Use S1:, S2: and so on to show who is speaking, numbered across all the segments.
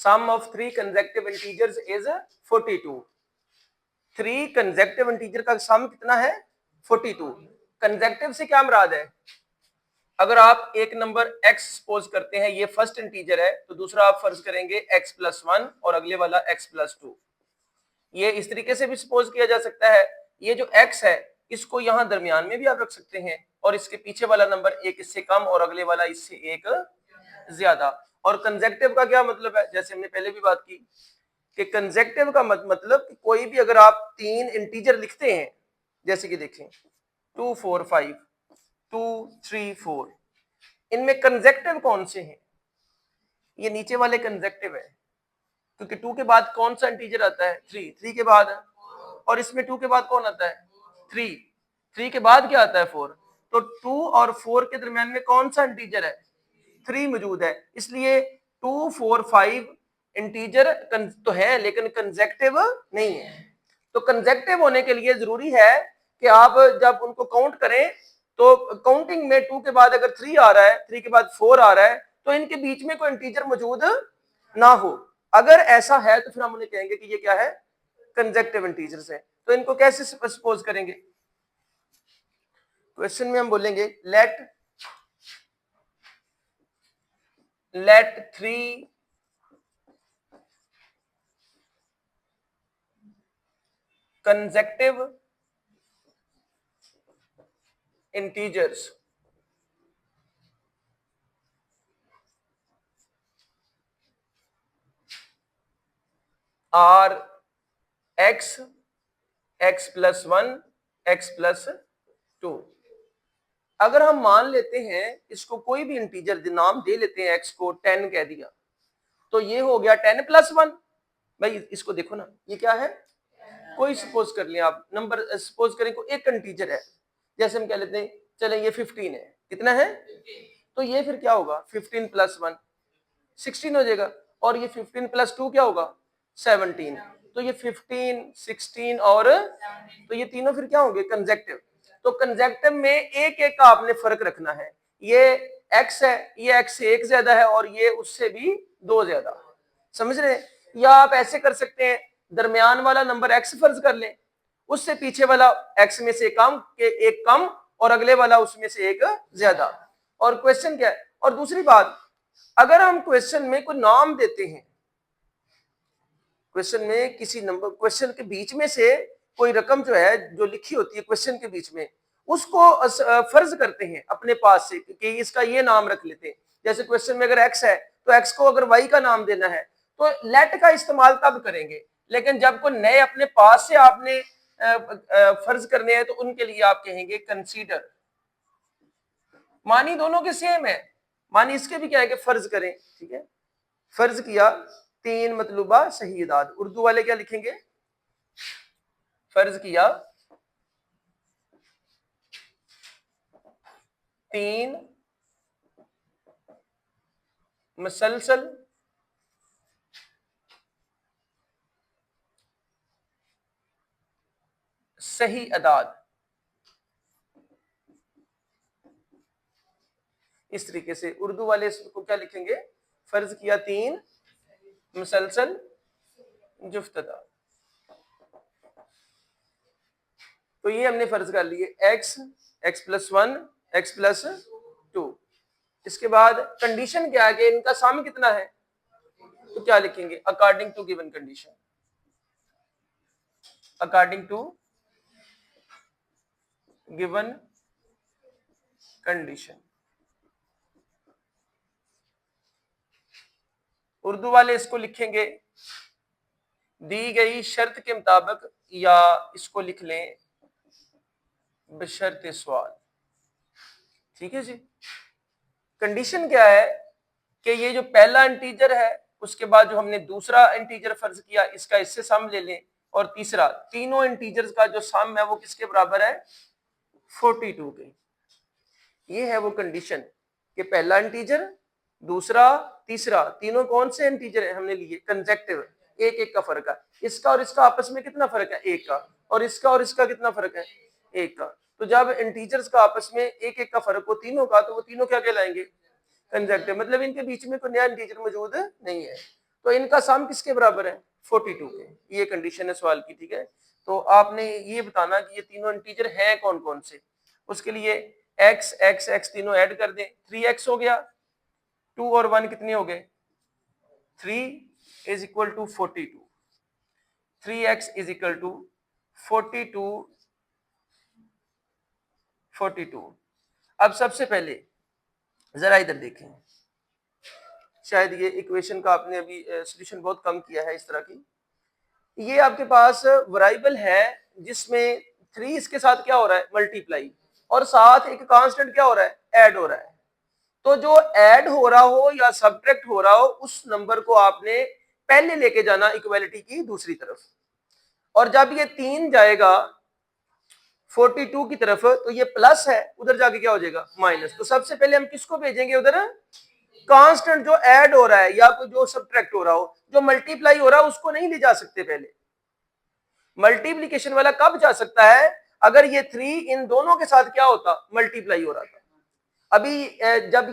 S1: Some of 3 consecutive integers is 42। 3 consecutive integer का sum कितना है 42। कंसेक्टिव से क्या मुराद है, अगर आप एक नंबर x सपोज करते हैं ये फर्स्ट इंटीजर है, तो दूसरा आप फर्ज करेंगे x+1 और अगले वाला x+2। ये इस तरीके से भी सपोज किया जा सकता है, ये जो x है इसको यहां दरमियान में भी आप रख सकते हैं और इसके पीछे वाला नंबर एक इससे कम और अगले वाला इससे एक ज्यादा। और कंसेक्टिव का क्या मतलब है, जैसे हमने पहले भी बात की कि कंसेक्टिव का मतलब कि कोई भी अगर आप 3 इंटीजर लिखते हैं, जैसे कि देखें 2 4 5 2 3 4, इनमें कंसेक्टिव कौन से हैं, ये नीचे वाले कंसेक्टिव है, क्योंकि 2 के बाद कौन सा इंटीजर आता है 3, 3 के बाद, और इसमें 2 के बाद कौन आता है 3, 3 के बाद क्या आता है 4, तो 2 और 4 के दरमियान में कौन सा इंटीजर है 3 मौजूद है, इसलिए 2 4 5 इंटीजर तो है लेकिन कंसेक्टिव नहीं है। तो कंसेक्टिव होने के लिए जरूरी है कि आप जब उनको काउंट करें तो काउंटिंग में 2 के बाद अगर 3 आ रहा है, 3 के बाद 4 आ रहा है, तो इनके बीच में कोई इंटीजर मौजूद ना हो। अगर ऐसा है तो फिर हम उन्हें कहेंगे कि ये क्या है कंसेक्टिव इंटीजर्स है। तो इनको कैसे सपोज करेंगे, क्वेश्चन में हम बोलेंगे late 3 consecutive integers are x, x+1, x+2। अगर हम मान लेते हैं इसको कोई भी इंटीजर नाम दे लेते हैं, x को 10 कह दिया, तो ये हो गया 10+1। भाई इसको देखो ना, ये क्या है, कोई सपोज कर लिया आप नंबर, सपोज करें को एक इंटीजर है, जैसे हम कह लेते हैं चले ये 15 है, कितना है, तो ये फिर क्या होगा 15+1 16 हो जाएगा, और ये 15+2 क्या होगा 17, तो ये 15 16 और तो ये तीनों फिर क्या होंगे कंसेक्टिव। तो कंसेक्टिव में एक एक का आपने फर्क रखना है, ये x है, ये x से एक ज्यादा है और ये उससे भी 2 ज्यादा, समझ रहे हैं। या आप ऐसे कर सकते हैं, दरमियान वाला नंबर x फर्ज कर लें, उससे पीछे वाला x में से एक कम और अगले वाला उसमें से एक ज्यादा। और क्वेश्चन क्या है, और दूसरी बात, अगर हम क्वेश्चन में कोई नाम देते हैं, क्वेश्चन में किसी नंबर, क्वेश्चन के बीच में से कोई रकम जो है जो लिखी होती है क्वेश्चन के बीच में, उसको फर्ज करते हैं अपने पास से कि इसका ये नाम रख लेते हैं। जैसे क्वेश्चन में अगर x है तो x को अगर y का नाम देना है तो लेट का इस्तेमाल तब करेंगे, लेकिन जब कोई नए अपने पास से आपने फर्ज करने हैं तो उनके लिए आप कहेंगे कंसीडर। मानी दोनों के सेम है, मानी इसके भी क्या है कि फर्ज करें, ठीक है, फर्ज किया 3 मतलूबा सही इदाद, उर्दू वाले क्या लिखेंगे, फर्ज किया 3 मुसलसल सही अदाद। इस तरीके से उर्दू वाले इसको क्या लिखेंगे, फर्ज किया 3 मुसलसल जुफ्त अदाद। तो ये हमने फर्ज कर लिए x, x+1, x+2। इसके बाद कंडीशन क्या है कि इनका सम कितना है, तो क्या लिखेंगे according to given condition, according to given condition. Urdu वाले इसको लिखेंगे दी गई शर्त के मुताबिक, या इसको लिख लें बशर्ते सवाल। ठीक है जी। कंडीशन क्या है कि ये जो पहला इंटीजर है उसके बाद जो हमने दूसरा इंटीजर फर्ज किया इसका इससे सम ले लें, और तीसरा, तीनों इंटीजर्स का जो सम है वो किसके बराबर है 42 के। ये है वो कंडीशन कि पहला इंटीजर, दूसरा, तीसरा, तीनों कौन से इंटीजर है हमने लिए कंसेक्टिव, एक एक का फर्क है, इसका और इसका आपस में कितना फर्क है एक का, और इसका और इसका कितना फर्क है एक का। तो जब इंटीजर्स का आपस में एक एक का फर्क हो तीनों का, तो वो तीनों क्या कहलाएंगे कंसेक्टिव, मतलब इनके बीच में कोई नया इंटीजर मौजूद नहीं है। तो इनका सम किसके बराबर है? 42 के। ये कंडीशन है सवाल की, ठीक है। तो आपने ये बताना कि ये तीनों इंटीजर हैं कौन कौन से। उसके लिए x x x तीनों ऐड कर दें, 3x हो गया, 2 और 1 कितने हो गए? 3 is equal to 42, 3x is equal to 42 42। अब सबसे पहले जरा इधर देखें, शायद ये इक्वेशन का आपने अभी सॉल्यूशन बहुत कम किया है इस तरह की। ये आपके पास वेरिएबल है जिसमें 3 इसके साथ क्या हो रहा है? मल्टीप्लाई, और साथ एक कांस्टेंट क्या हो रहा है? ऐड हो रहा है। तो जो ऐड हो रहा हो या सब्ट्रैक्ट हो रहा हो उस नंबर को आपने पहले लेके जाना इक्वालिटी की दूसरी तरफ, और जब ये 3 जाएगा 42 की तरफ तो ये प्लस है, उधर जाके क्या हो जाएगा? माइनस। तो सबसे पहले हम किसको भेजेंगे उधर? कांस्टेंट जो ऐड हो रहा है या कोई जो सब्ट्रैक्ट हो रहा हो। जो मल्टीप्लाई हो रहा है उसको नहीं ले जा सकते पहले। मल्टीप्लीकेशन वाला कब जा सकता है? अगर ये 3 इन दोनों के साथ क्या होता? मल्टीप्लाई हो रहा था। अभी जब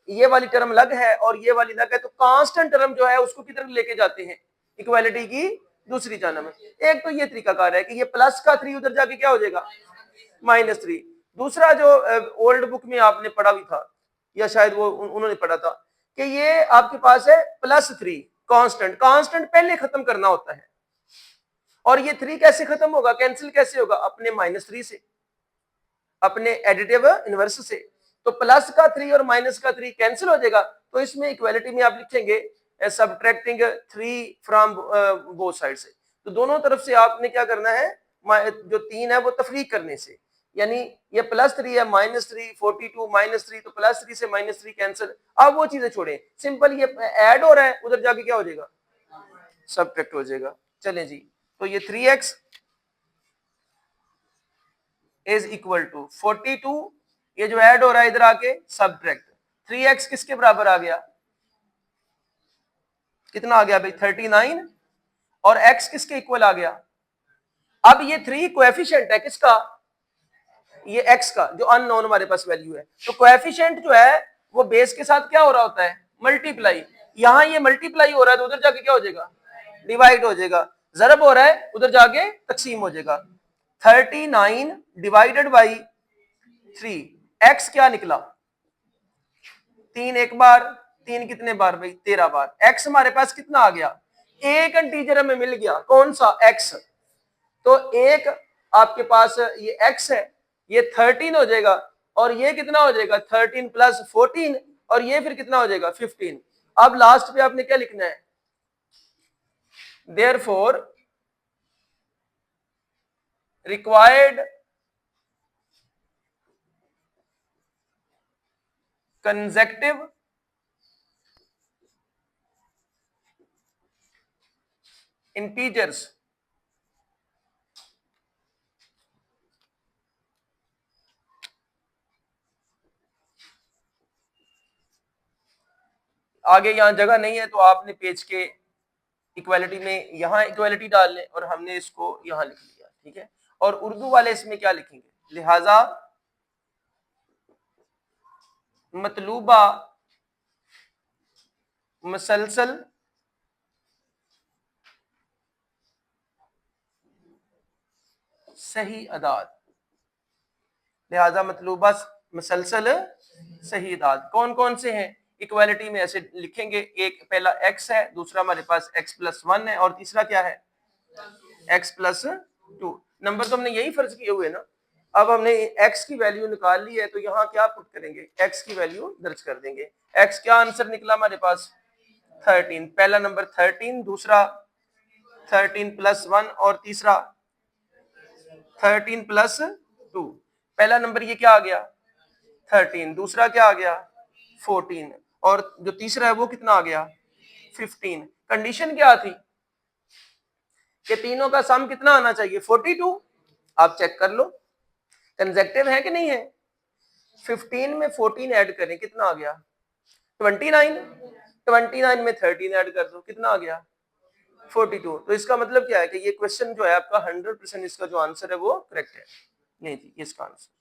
S1: ये वाली टर्म लग है और ये वाली लग है तो कांस्टेंट टर्म जो है उसको किधर लेके जाते हैं? इक्वालिटी की दूसरी जानब में। एक तो ये तरीकाकार है कि ये प्लस का 3 उधर जाके क्या हो जाएगा? -3। दूसरा जो ओल्ड बुक में आपने पढ़ा भी था या शायद वो उन्होंने पढ़ा था कि ये आपके पास है +3 कांस्टेंट। कांस्टेंट पहले खत्म करना होता है, और ये 3 कैसे खत्म होगा? कैंसिल कैसे होगा? अपने -3 से, अपने एडिटिव इनवर्स से। तो प्लस का 3 और माइनस का 3 कैंसिल हो जाएगा। तो इसमें इक्वालिटी में आप लिखेंगे सबट्रैक्टिंग 3 फ्रॉम बोथ साइड से। तो दोनों तरफ से आपने क्या करना है? जो 3 है वो तफरीक करने से, यानी ये +3 है, -3, 42 -3, तो +3 से -3 कैंसिल। अब वो चीजें छोड़ें, सिंपल ये ऐड हो रहा है, उधर जाके क्या हो जाएगा? सबट्रैक्ट हो जाएगा। चलें जी, तो ये 3x इज इक्वल टू 42, ये जो ऐड हो रहा है इधर आके सबट्रैक्ट। 3x किसके बराबर आ गया? कितना आ गया भाई? 39। और x किसके इक्वल आ गया? अब ये 3 कोएफिशिएंट है किसका? ये x का, जो अननोन हमारे पास वैल्यू है। तो कोएफिशिएंट जो है वो बेस के साथ क्या हो रहा होता है? मल्टीप्लाई। यहां ये मल्टीप्लाई हो रहा है तो उधर जाके क्या हो जाएगा? डिवाइड हो जाएगा। जरब हो रहा है, उधर जाके तकसीम हो जाएगा। 39 डिवाइडेड बाई 3, x क्या निकला? 3 एक बार, 3 कितने बार भाई? 13 बार। x हमारे पास कितना आ गया? एक इंटीजर हमें मिल गया, कौन सा? x। तो एक आपके पास ये x है, ये 13 हो जाएगा, और ये कितना हो जाएगा? 13 + 14, और ये फिर कितना हो जाएगा? 15। अब लास्ट पे आपने क्या लिखना है? देयरफॉर रिक्वायर्ड कंसेक्टिव इंटीजर्स आगे यहां जगह नहीं है तो आपने पेज के इक्वालिटी में यहां इक्वालिटी डाल लें, और हमने इसको यहां लिख लिया, ठीक है। और उर्दू वाले इसमें क्या लिखेंगे? लिहाजा मतलूबा मसलसल सही अदाद। लिहाजा मतलूबा मसलसल सही अदाद कौन कौन से हैं? इक्वालिटी में ऐसे लिखेंगे, एक पहला x है, दूसरा हमारे पास x+1 है, और तीसरा क्या है? x+2। नंबर तो हमने यही फर्ज किए हुए ना। अब हमने x की वैल्यू निकाल ली है तो यहाँ क्या पुट करेंगे? x की वैल्यू दर्ज कर देंगे। x क्या आंसर निकला हमारे पास? 13। पहला नंबर 13, दूसरा 13+1, और तीसरा 13+2। पहला नंबर ये क्या आ गया? 13। दूसरा क्या आ गया? 14। और जो तीसरा है वो कितना आ गया? 15। कंडीशन क्या थी कि तीनों का सम कितना आना चाहिए? 42। आप चेक कर लो कंसेक्टिव है कि नहीं है। 15 में 14 ऐड करें, कितना आ गया? 29। 29 में 13 ऐड कर दो, कितना आ गया? 42। तो इसका मतलब क्या है कि ये क्वेश्चन जो है आपका 100% इसका जो आंसर है वो करेक्ट है। नहीं जी, इसका आंसर